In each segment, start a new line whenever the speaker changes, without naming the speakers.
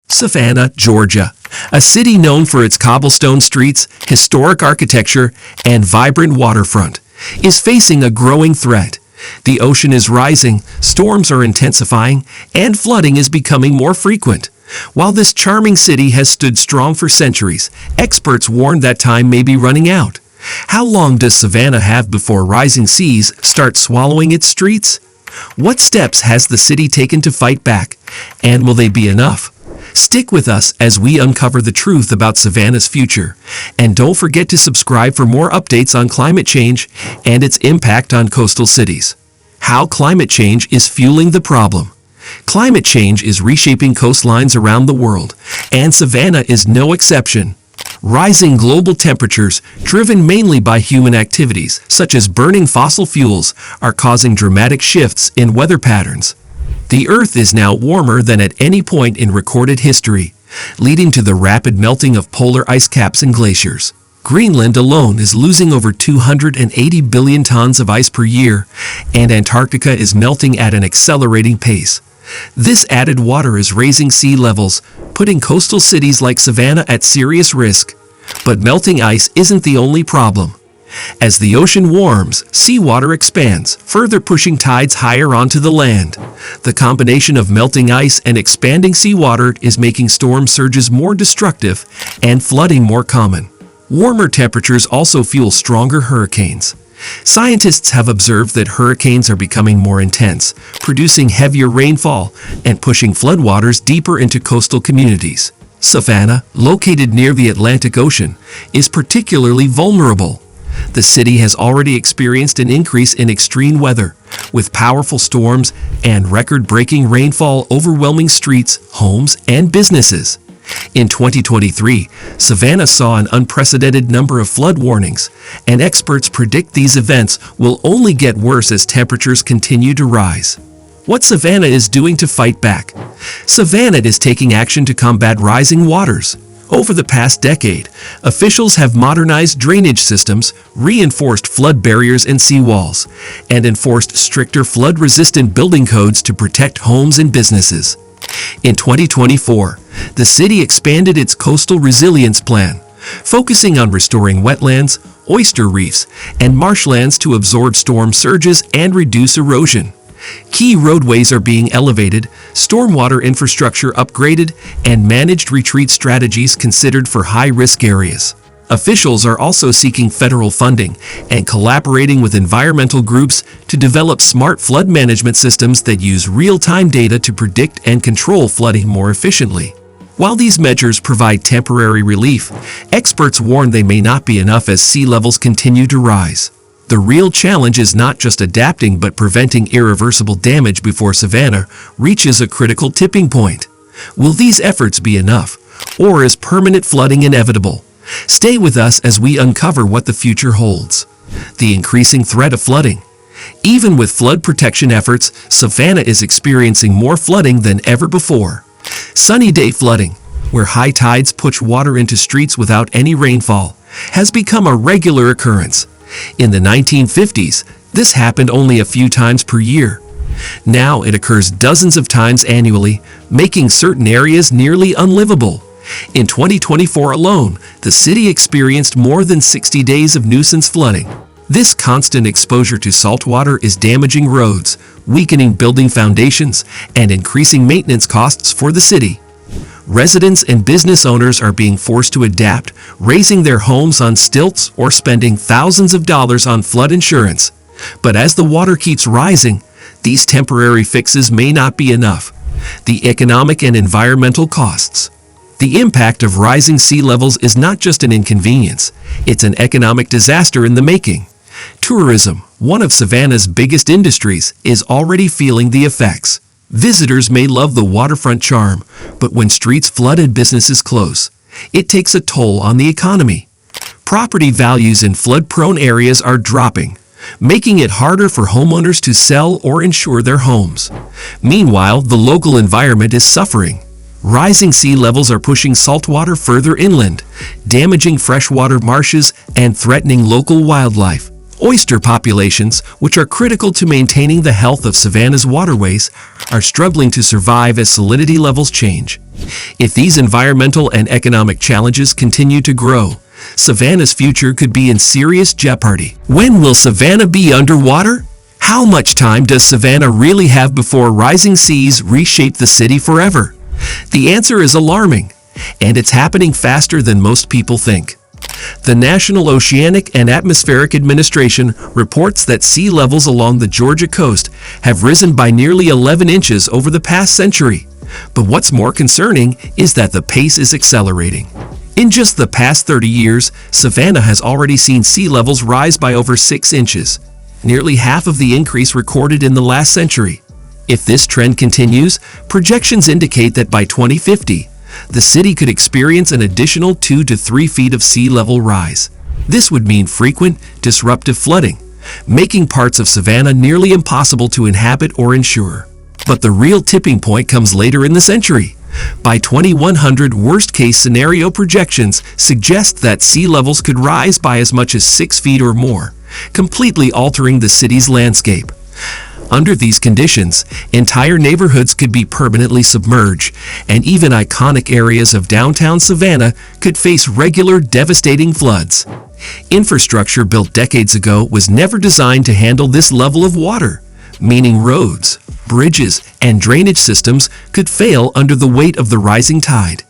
Savannah, Georgia, a city known for its cobblestone streets, historic architecture, and vibrant waterfront, is facing a growing threat. The ocean is rising, storms are intensifying, and flooding is becoming more frequent. While this charming city has stood strong for centuries, experts warn that time may be running out. How long does Savannah have before rising seas start swallowing its streets? What steps has the city taken to fight back, and will they be enough? Stick with us as we uncover the truth about Savannah's future. And don't forget to subscribe for more updates on climate change and its impact on coastal cities. How climate change is fueling the problem. Climate change is reshaping coastlines around the world, and Savannah is no exception. Rising global temperatures, driven mainly by human activities, such as burning fossil fuels, are causing dramatic shifts in weather patterns. The Earth is now warmer than at any point in recorded history, leading to the rapid melting of polar ice caps and glaciers. Greenland alone is losing over 280 billion tons of ice per year, and Antarctica is melting at an accelerating pace. This added water is raising sea levels, putting coastal cities like Savannah at serious risk. But melting ice isn't the only problem. As the ocean warms, seawater expands, further pushing tides higher onto the land. The combination of melting ice and expanding seawater is making storm surges more destructive and flooding more common. Warmer temperatures also fuel stronger hurricanes. Scientists have observed that hurricanes are becoming more intense, producing heavier rainfall and pushing floodwaters deeper into coastal communities. Savannah, located near the Atlantic Ocean, is particularly vulnerable. The city has already experienced an increase in extreme weather, with powerful storms and record-breaking rainfall overwhelming streets, homes, and businesses. In 2023, Savannah saw an unprecedented number of flood warnings, and experts predict these events will only get worse as temperatures continue to rise. What Savannah is doing to fight back? Savannah is taking action to combat rising waters. Over the past decade, officials have modernized drainage systems, reinforced flood barriers and seawalls, and enforced stricter flood-resistant building codes to protect homes and businesses. In 2024, the city expanded its coastal resilience plan, focusing on restoring wetlands, oyster reefs, and marshlands to absorb storm surges and reduce erosion. Key roadways are being elevated, stormwater infrastructure upgraded, and managed retreat strategies considered for high-risk areas. Officials are also seeking federal funding and collaborating with environmental groups to develop smart flood management systems that use real-time data to predict and control flooding more efficiently. While these measures provide temporary relief, experts warn they may not be enough as sea levels continue to rise. The real challenge is not just adapting but preventing irreversible damage before Savannah reaches a critical tipping point. Will these efforts be enough, or is permanent flooding inevitable? Stay with us as we uncover what the future holds. The increasing threat of flooding. Even with flood protection efforts, Savannah is experiencing more flooding than ever before. Sunny day flooding, where high tides push water into streets without any rainfall, has become a regular occurrence. In the 1950s, this happened only a few times per year. Now it occurs dozens of times annually, making certain areas nearly unlivable. In 2024 alone, the city experienced more than 60 days of nuisance flooding. This constant exposure to saltwater is damaging roads, weakening building foundations, and increasing maintenance costs for the city. Residents and business owners are being forced to adapt, raising their homes on stilts or spending thousands of dollars on flood insurance. But as the water keeps rising, these temporary fixes may not be enough. The economic and environmental costs. The impact of rising sea levels is not just an inconvenience, it's an economic disaster in the making. Tourism, one of Savannah's biggest industries, is already feeling the effects. Visitors may love the waterfront charm, but when streets flood and businesses close, it takes a toll on the economy. Property values in flood-prone areas are dropping, making it harder for homeowners to sell or insure their homes. Meanwhile, the local environment is suffering. Rising sea levels are pushing saltwater further inland, damaging freshwater marshes and threatening local wildlife. Oyster populations, which are critical to maintaining the health of Savannah's waterways, are struggling to survive as salinity levels change. If these environmental and economic challenges continue to grow, Savannah's future could be in serious jeopardy. When will Savannah be underwater? How much time does Savannah really have before rising seas reshape the city forever? The answer is alarming, and it's happening faster than most people think. The National Oceanic and Atmospheric Administration reports that sea levels along the Georgia coast have risen by nearly 11 inches over the past century. But what's more concerning is that the pace is accelerating. In just the past 30 years, Savannah has already seen sea levels rise by over 6 inches, nearly half of the increase recorded in the last century. If this trend continues, projections indicate that by 2050, the city could experience an additional 2 to 3 feet of sea level rise. This would mean frequent, disruptive flooding, making parts of Savannah nearly impossible to inhabit or insure. But the real tipping point comes later in the century. By 2100, worst-case scenario projections suggest that sea levels could rise by as much as 6 feet or more, completely altering the city's landscape. Under these conditions, entire neighborhoods could be permanently submerged, and even iconic areas of downtown Savannah could face regular, devastating floods. Infrastructure built decades ago was never designed to handle this level of water, meaning roads, bridges, and drainage systems could fail under the weight of the rising tide.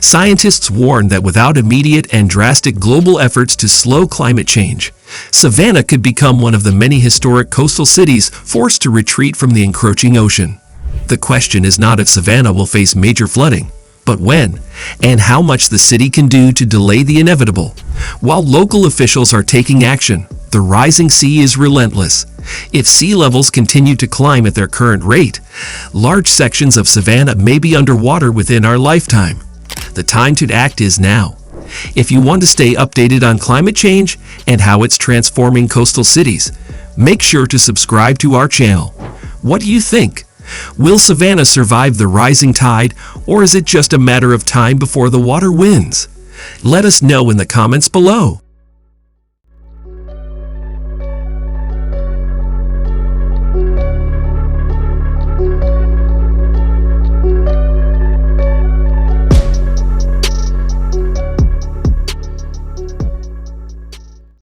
Scientists warn that without immediate and drastic global efforts to slow climate change, Savannah could become one of the many historic coastal cities forced to retreat from the encroaching ocean. The question is not if Savannah will face major flooding, but when, and how much the city can do to delay the inevitable. While local officials are taking action, the rising sea is relentless. If sea levels continue to climb at their current rate, large sections of Savannah may be underwater within our lifetime. The time to act is now. If you want to stay updated on climate change and how it's transforming coastal cities, make sure to subscribe to our channel. What do you think? Will Savannah survive the rising tide, or is it just a matter of time before the water wins? Let us know in the comments below.